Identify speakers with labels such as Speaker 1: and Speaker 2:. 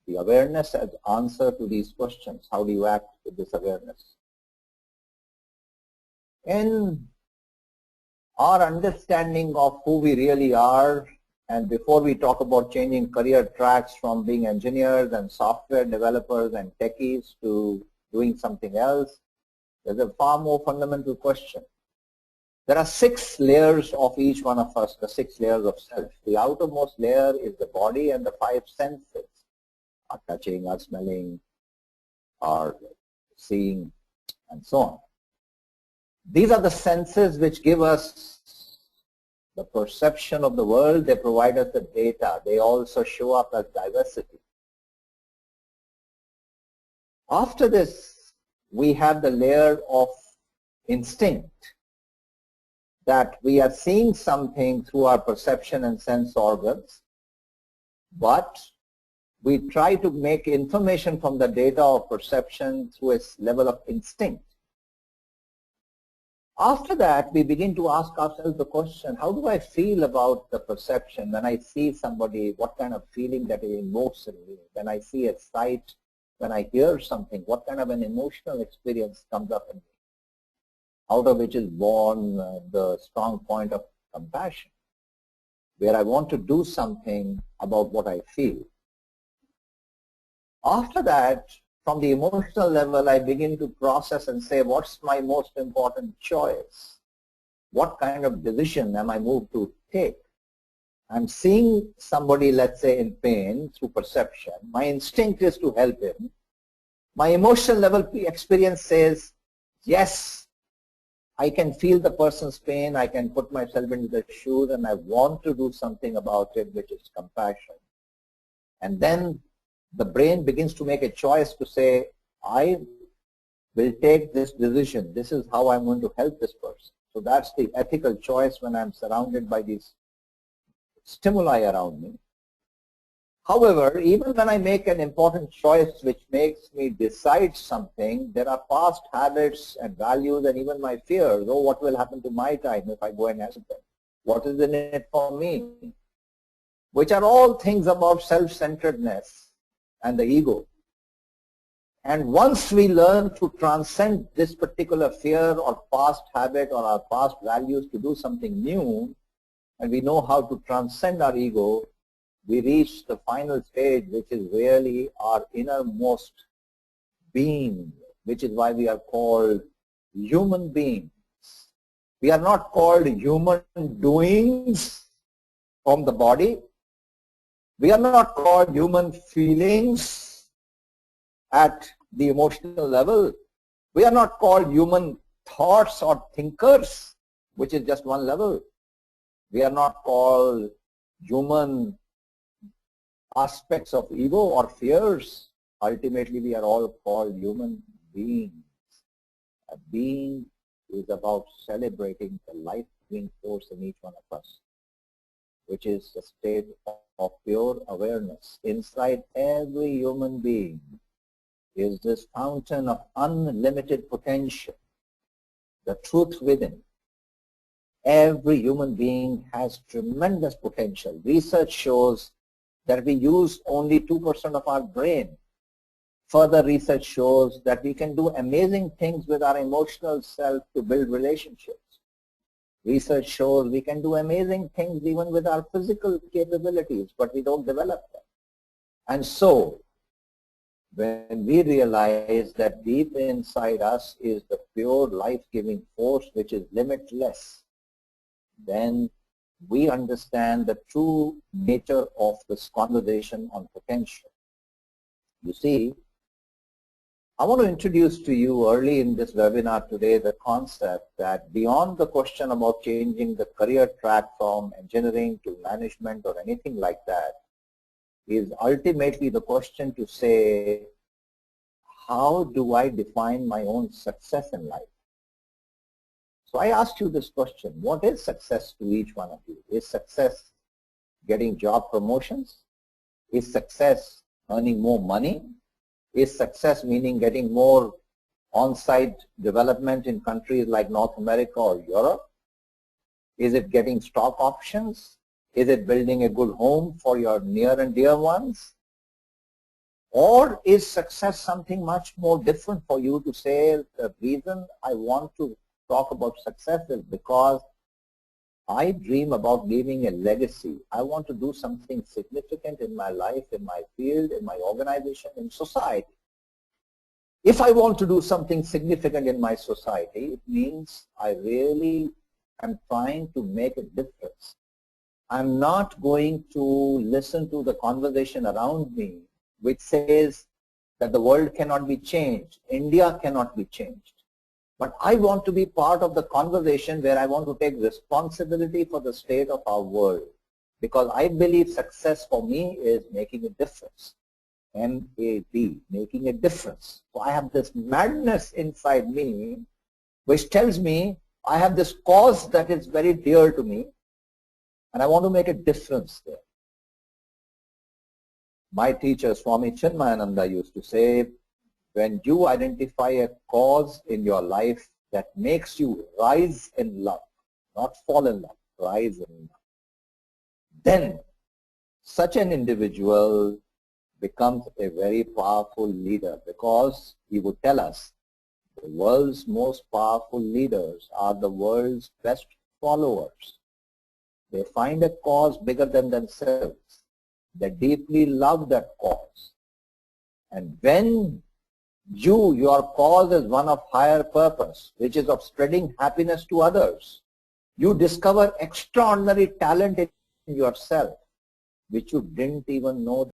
Speaker 1: The awareness as answer to these questions. How do you act with this awareness? In our understanding of who we really are, and before we talk about changing career tracks from being engineers and software developers and techies to doing something else, there's a far more fundamental question. There are 6 layers of each one of us, the 6 layers of self. The outermost layer is the body and the 5 senses, our touching, our smelling, our seeing, and so on. These are the senses which give us the perception of the world. They provide us the data. They also show up as diversity. After this, we have the layer of instinct, that we are seeing something through our perception and sense organs, but we try to make information from the data of perception through a level of instinct. After that, we begin to ask ourselves the question, how do I feel about the perception? When I see somebody, what kind of feeling that it invokes in me? When I see a sight, when I hear something, what kind of an emotional experience comes up in me? Out of which is born the strong point of compassion, where I want to do something about what I feel. After that, from the emotional level, I begin to process and say, what's my most important choice? What kind of decision am I moved to take? I'm seeing somebody, let's say, in pain through perception. My instinct is to help him. My emotional level experience says, yes, I can feel the person's pain, I can put myself into their shoes, and I want to do something about it, which is compassion. And then the brain begins to make a choice to say, I will take this decision. This is how I'm going to help this person. So that's the ethical choice when I'm surrounded by these stimuli around me. However, even when I make an important choice which makes me decide something, there are past habits and values and even my fears. Oh, what will happen to my time if I go and ask them? What is in it for me? Which are all things about self-centeredness and the ego. And once we learn to transcend this particular fear or past habit or our past values to do something new, and we know how to transcend our ego, we reach the final stage, which is really our innermost being, which is why we are called human beings. We are not called human doings from the body. We are not called human feelings at the emotional level. We are not called human thoughts or thinkers, which is just one level. We are not called human aspects of ego or fears. Ultimately, we are all called human beings. A being is about celebrating the life-giving force in each one of us, which is a state of pure awareness. Inside every human being is this fountain of unlimited potential, the truth within. Every human being has tremendous potential. Research shows that we use only 2% of our brain. Further research shows that we can do amazing things with our emotional self to build relationships. Research shows we can do amazing things even with our physical capabilities, but we don't develop them. And so, when we realize that deep inside us is the pure life-giving force which is limitless, then we understand the true nature of this conversation on potential. You see, I want to introduce to you early in this webinar today the concept that beyond the question about changing the career track from engineering to management or anything like that is ultimately the question to say, how do I define my own success in life? So I asked you this question, what is success to each one of you? Is success getting job promotions? Is success earning more money? Is success meaning getting more on-site development in countries like North America or Europe? Is it getting stock options? Is it building a good home for your near and dear ones? Or is success something much more different for you to say, the reason I want to talk about success is because I dream about leaving a legacy. I want to do something significant in my life, in my field, in my organization, in society. If I want to do something significant in my society, it means I really am trying to make a difference. I'm not going to listen to the conversation around me which says that the world cannot be changed, India cannot be changed. But I want to be part of the conversation where I want to take responsibility for the state of our world, because I believe success for me is making a difference. M-A-D, making a difference. So I have this madness inside me which tells me I have this cause that is very dear to me and I want to make a difference there. My teacher Swami Chinmayananda used to say, when you identify a cause in your life that makes you rise in love, not fall in love, rise in love, then such an individual becomes a very powerful leader, because he would tell us the world's most powerful leaders are the world's best followers. They find a cause bigger than themselves. They deeply love that cause. And when your cause is one of higher purpose, which is of spreading happiness to others, you discover extraordinary talent in yourself, which you didn't even know